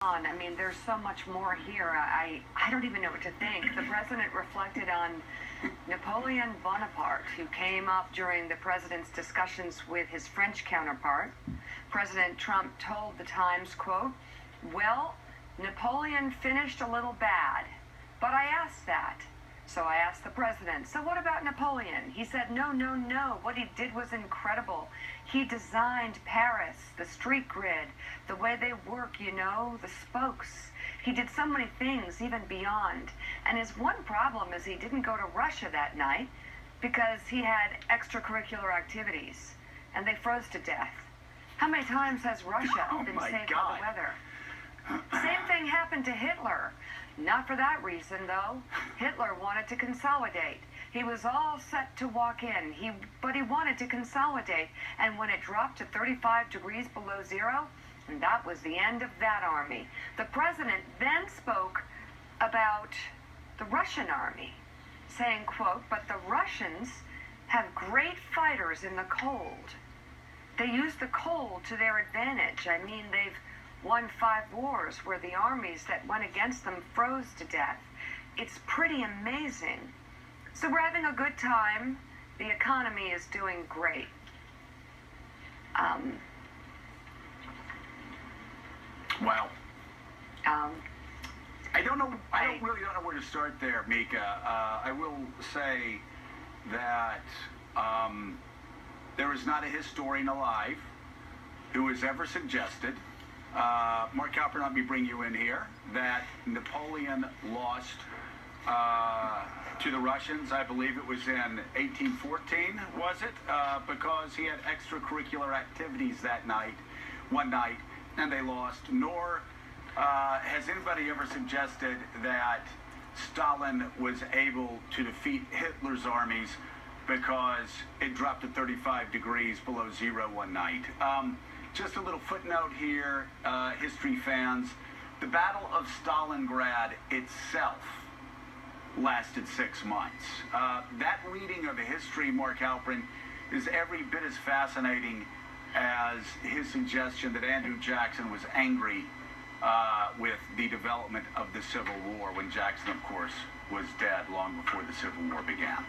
I mean, there's so much more here. I don't even know what to think. The president reflected on Napoleon Bonaparte, who came up during the president's discussions with his French counterpart. President Trump told the Times, quote, "Well, Napoleon finished a little bad, but I asked that. So I asked the president, so what about Napoleon? He said, no. What he did was incredible. He designed Paris, the street grid, the way they work, the spokes. He did so many things, even beyond. And his one problem is he didn't go to Russia that night because he had extracurricular activities, and they froze to death. How many times has Russia been saved by the weather? Same thing happened to Hitler. Not for that reason, though. Hitler wanted to consolidate. He was all set to walk in, but he wanted to consolidate. And when it dropped to 35 degrees below zero, that was the end of that army. The president then spoke about the Russian army, saying, quote, but the Russians have great fighters in the cold. They use the cold to their advantage. I mean, they've won 5 wars where the armies that went against them froze to death. It's pretty amazing. So we're having a good time. The economy is doing great. Wow. I really don't know where to start there, Mika. I will say that there is not a historian alive who has ever suggested, Mark Halpern, let me bring you in here, that Napoleon lost to the Russians. I believe it was in 1814, was it? Because he had extracurricular activities one night, and they lost. Nor has anybody ever suggested that Stalin was able to defeat Hitler's armies because it dropped to 35 degrees below zero one night. Just a little footnote here, history fans. The Battle of Stalingrad itself lasted 6 months. That reading of the history, Mark Halpern, is every bit as fascinating as his suggestion that Andrew Jackson was angry with the development of the Civil War when Jackson, of course, was dead long before the Civil War began.